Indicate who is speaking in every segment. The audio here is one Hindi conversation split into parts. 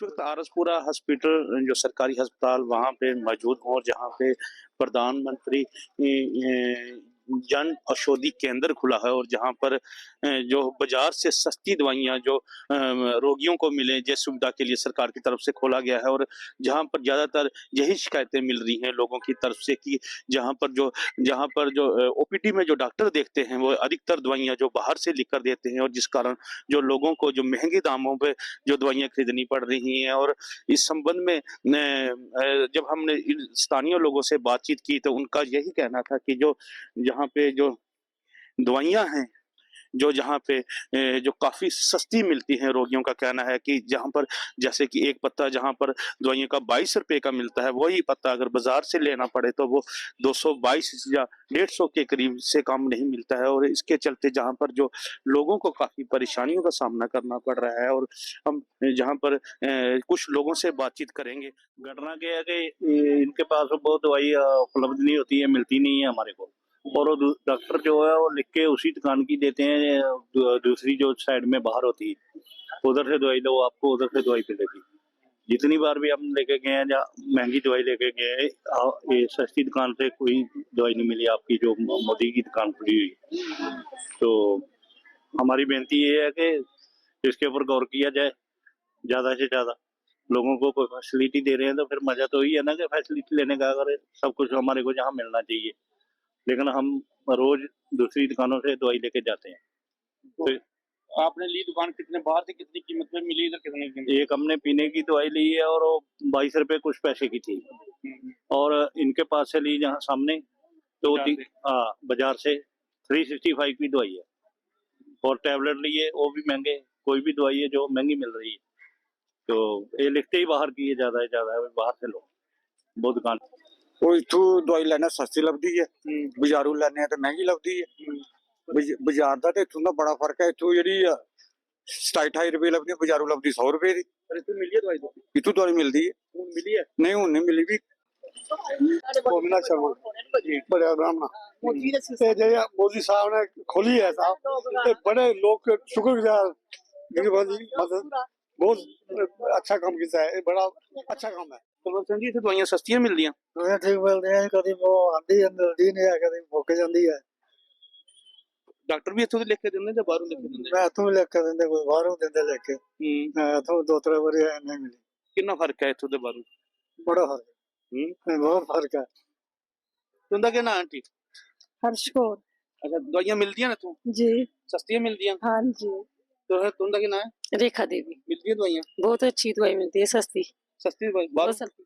Speaker 1: इस वक्त आरसपुरा हॉस्पिटल जो सरकारी अस्पताल वहाँ पे मौजूद हूँ और जहाँ पे प्रधानमंत्री जन औषधि केंद्र खुला है और जहाँ पर जो बाजार से सस्ती दवाइयाँ जो रोगियों को मिले जिस सुविधा के लिए सरकार की तरफ से खोला गया है और जहाँ पर ज़्यादातर यही शिकायतें मिल रही हैं लोगों की तरफ से कि जहाँ पर जो ओपीडी में जो डॉक्टर देखते हैं वो अधिकतर दवाइयाँ जो बाहर से लिख कर देते हैं और जिस कारण जो लोगों को जो महंगे दामों पे जो दवाइयाँ खरीदनी पड़ रही हैं। और इस संबंध में जब हमने स्थानीय लोगों से बातचीत की तो उनका यही कहना था कि जो जहाँ पे जो दवाइयाँ हैं जो जहाँ पे जो काफ़ी सस्ती मिलती हैं, रोगियों का कहना है कि जहाँ पर जैसे कि एक पत्ता जहाँ पर दवाइयों का 22 रुपए का मिलता है, वही पत्ता अगर बाज़ार से लेना पड़े तो वो 222 या 150 के करीब से कम नहीं मिलता है। और इसके चलते जहाँ पर जो लोगों को काफ़ी परेशानियों का सामना करना पड़ रहा है और हम जहाँ पर कुछ लोगों से बातचीत करेंगे।
Speaker 2: घटना क्या है कि इनके पास वो दवाई उपलब्ध नहीं होती है, मिलती नहीं है हमारे को, और वो डॉक्टर जो है वो लिख के उसी दुकान की देते हैं, दूसरी जो साइड में बाहर होती है उधर से दवाई लो, आपको उधर से दवाई मिलेगी। जितनी बार भी हम लेके गए हैं या महंगी दवाई लेके गए, ये सस्ती दुकान से कोई दवाई नहीं मिली आपकी जो मोदी की दुकान खुली हुई। तो हमारी बेनती ये है कि इसके ऊपर गौर किया जाए, ज्यादा से ज्यादा लोगों को कोई फैसिलिटी दे रहे हैं तो फिर मजा तो ही है ना कि फैसिलिटी लेने का, अगर सब कुछ हमारे को जहाँ मिलना चाहिए, लेकिन हम रोज दूसरी दुकानों से दवाई लेके जाते हैं।
Speaker 1: तो आपने ली दुकान कितने बाहर से कितनी कीमत में मिली, इधर कितने की?
Speaker 2: एक हमने पीने की दवाई ली है और वो 22 रुपए कुछ पैसे की थी, और इनके पास से ली जहाँ सामने तो बाजार से 365 की दवाई है, और टैबलेट लिए वो भी महंगे, कोई भी दवाई है जो महंगी मिल रही है। तो ये लिखते ही बाहर की है, ज्यादा है बाहर से लो वो दुकान।
Speaker 3: ਉਹ ਇਥੋਂ ਦਵਾਈ ਲੈਣਾ ਸਸਤੀ ਲੱਭਦੀ ਹੈ, ਬਾਜ਼ਾਰੋਂ ਲੈਣੇ ਤੇ ਮਹਿੰਗੀ ਲੱਭਦੀ ਹੈ। ਬਾਜ਼ਾਰ ਦਾ ਤੇ ਇਥੋਂ ਦਾ ਬੜਾ ਫਰਕ ਹੈ। ਇਥੋਂ ਜਿਹੜੀ 27-28 ਰੁਪਏ ਲੱਭਦੀ, ਬਾਜ਼ਾਰੋਂ ਲੱਭਦੀ 100 ਰੁਪਏ ਦੀ।
Speaker 1: इतनी मिली है दवाई तो?
Speaker 3: ਇਥੋਂ ਦਵਾਈ ਮਿਲਦੀ ਹੈ।
Speaker 1: ਹੁਣ ਮਿਲੀ है?
Speaker 3: ਨਹੀਂ ਹੁਣ ਨਹੀਂ ਮਿਲੀ ਵੀ। ਕੋਮਨਾ ਸ਼ਰਮਾ ਜੀ ਬੜੇ ਆਰਾਮ ਨਾਲ ਤੇ ਜੇ ਮੋਦੀ ਸਾਹਿਬ ਨੇ ਖੋਲੀ ਹੈ ਸਾਹਿਬ ਤੇ ਬੜੇ ਲੋਕ ਸ਼ੁਕਰਗੁਜ਼ਾਰ ਗਰੀਬਾਂ ਦੀ ਮਦਦ बहुत अच्छा काम किया है, बड़ा अच्छा काम है।
Speaker 1: तो जी इतने दवाइयां सस्तियां मिल रही हैं?
Speaker 3: दवाइयां ठीक मिलती हैं, कभी वो आंधी है मिलती नहीं है, कभी मुक जाती है।
Speaker 1: डॉक्टर भी इत्थों दे लिख के दिंदे ਜਾਂ ਬਾਹਰੋਂ ਲਿਖ ਕੇ ਦਿੰਦੇ?
Speaker 3: मैं इत्थों लिख के दिंदे, कोई बाहरों दिंदे लिख के। इत्थों 2-3 बारी नहीं मिली।
Speaker 1: कितना फर्क है इत्थों दे बाहरों?
Speaker 3: बड़ा फर्क है, बहुत फर्क है।
Speaker 1: तुंदा क्या नाम आंटी?
Speaker 4: हर्ष कौर।
Speaker 1: अच्छा दवाइयां मिलदियां ने इत्थों?
Speaker 4: जी
Speaker 1: सस्तियां मिलदियां?
Speaker 4: हाँ जी।
Speaker 1: तो तुंदा क्या नाम है?
Speaker 4: रेखा देवी।
Speaker 1: मिलती है दवाइयां?
Speaker 4: बहुत अच्छी दवाई मिलती है, सस्ती।
Speaker 1: सस्ती दवाई बाहरों?
Speaker 4: सस्ती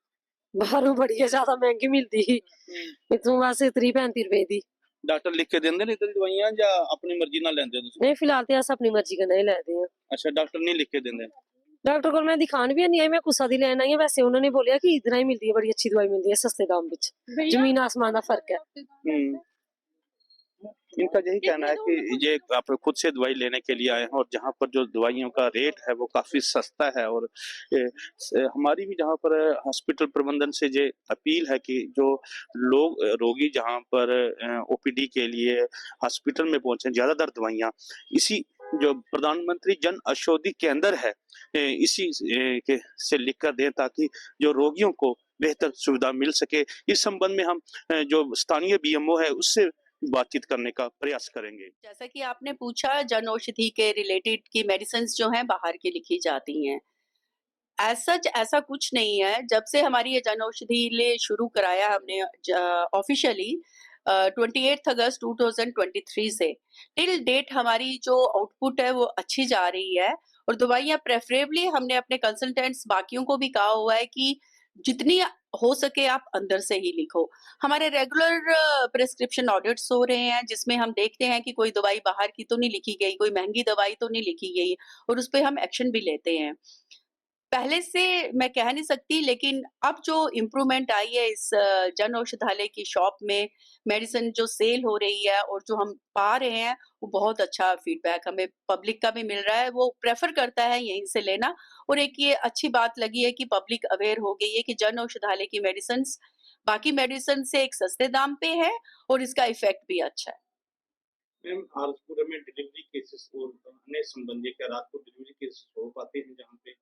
Speaker 4: बाहरों बड़ी है, ज्यादा महंगी मिलती ही इतों वैसे 30-35 रुपए दी।
Speaker 1: डॉक्टर लिख के देंदे ने इधर दवाइयां या अपनी मर्जी नाल लेंदे हो तुसीं?
Speaker 4: नहीं फिलहाल तो अस अपनी मर्जी कन्नै ही लेते हैं।
Speaker 1: अच्छा डॉक्टर नहीं लिख के देंदे?
Speaker 4: डॉक्टर को मैं दिखान भी नहीं आई, मैं कुसा दी लेना ही है। वैसे उन्होंने बोलिया कि इधर ही मिलती है, बड़ी अच्छी दवाई मिलती है सस्ते दाम विच, जमीन आसमान का फर्क है।
Speaker 1: इनका यही कहना है कि ये आप खुद से दवाई लेने के लिए आए हैं और जहाँ पर जो दवाइयों का रेट है वो काफ़ी सस्ता है। और हमारी भी जहाँ पर हॉस्पिटल प्रबंधन से ये अपील है कि जो लोग रोगी जहाँ पर ओपीडी के लिए हॉस्पिटल में पहुंचे, ज़्यादातर दवाइयाँ इसी जो प्रधानमंत्री जन औषधि केंद्र है इसी के से लिख कर दें ताकि जो रोगियों को बेहतर सुविधा मिल सके। इस संबंध में हम जो स्थानीय बीएमओ है उससे बातचीत करने का प्रयास करेंगे।
Speaker 5: जैसा कि आपने पूछा, जन औषधि के रिलेटेड की मेडिसिन जो हैं बाहर की लिखी जाती हैं, सच ऐसा कुछ नहीं है। जब से हमारी ये जन औषधि ले शुरू कराया हमने ऑफिशियली 28 अगस्त 2023 से टिल डेट हमारी जो आउटपुट है वो अच्छी जा रही है। और दवाइयाँ प्रेफरेबली हमने अपने कंसल्टेंट्स बाकियों को भी कहा हुआ है कि जितनी हो सके आप अंदर से ही लिखो। हमारे रेगुलर प्रिस्क्रिप्शन ऑडिट्स हो रहे हैं जिसमें हम देखते हैं कि कोई दवाई बाहर की तो नहीं लिखी गई, कोई महंगी दवाई तो नहीं लिखी गई, और उस पर हम एक्शन भी लेते हैं। पहले से मैं कह नहीं सकती, लेकिन अब जो इम्प्रूवमेंट आई है इस जन औषधालय की शॉप में, मेडिसिन जो सेल हो रही है और जो हम पा रहे हैं, वो बहुत अच्छा फीडबैक हमें पब्लिक का भी मिल रहा है। वो प्रेफर करता है यहीं से लेना। और एक ये अच्छी बात लगी है कि पब्लिक अवेयर हो गई है कि जन औषधालय की मेडिसिन बाकी मेडिसिन से एक सस्ते दाम पे है और इसका इफेक्ट भी अच्छा है।
Speaker 1: मैम आरसपुरा में डिलीवरी केसेस और अन्य संबंधी क्या रात को डिलीवरी केसेस हो पाते हैं जहाँ पे?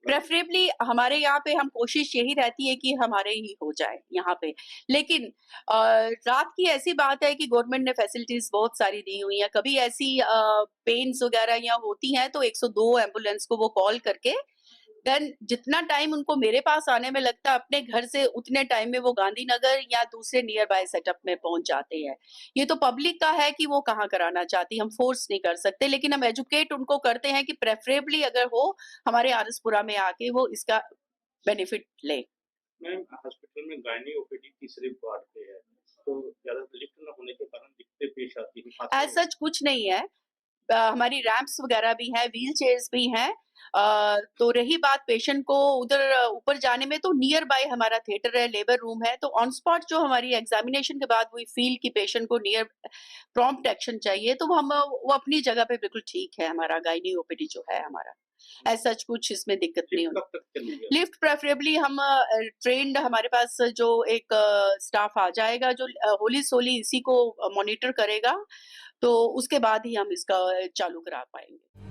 Speaker 5: प्रेफरेबली हमारे यहाँ पे हम कोशिश यही रहती है कि हमारे ही हो जाए यहाँ पे। लेकिन रात की ऐसी बात है कि गवर्नमेंट ने फैसिलिटीज बहुत सारी दी हुई हैं। कभी ऐसी पेन्स वगैरह या होती हैं तो 102 एम्बुलेंस को वो कॉल करके देन जितना टाइम उनको मेरे पास आने में लगता है अपने घर से उतने टाइम में वो गांधीनगर या दूसरे नियर बाय सेटअप में पहुंच जाते हैं। ये तो पब्लिक का है कि वो कहाँ कराना चाहती, हम फोर्स नहीं कर सकते, लेकिन हम एजुकेट उनको करते हैं कि प्रेफरेबली अगर हो हमारे आरसपुरा में आके वो इसका बेनिफिट ले।
Speaker 1: मैम हॉस्पिटल में गायनी ओपीडी तीसरे वार्ड पे है, तो ज्यादा लिफ्ट न होने के कारण दिक्कतें पेश आती हैं।
Speaker 5: एज सच कुछ नहीं है। हमारी रैंप्स वगैरह भी हैं, व्हील चेयर्स भी हैं। तो रही बात पेशेंट को उधर ऊपर जाने में, तो नियर बाय हमारा थिएटर है, लेबर रूम है, तो ऑन स्पॉट जो हमारी एग्जामिनेशन के बाद वी फील कि पेशेंट को नियर प्रॉम्प्ट एक्शन चाहिए तो हम वो अपनी जगह पे बिल्कुल ठीक है। हमारा गायनी ओपीडी जो है हमारा एज सच कुछ इसमें दिक्कत नहीं
Speaker 1: लिफ्ट
Speaker 5: होती।
Speaker 1: कब तक चलेगी?
Speaker 5: लिफ्ट प्रेफरेबली हम ट्रेंड हमारे पास जो एक स्टाफ आ जाएगा जो होली सोली इसी को मॉनिटर करेगा, तो उसके बाद ही हम इसका चालू करा पाएंगे।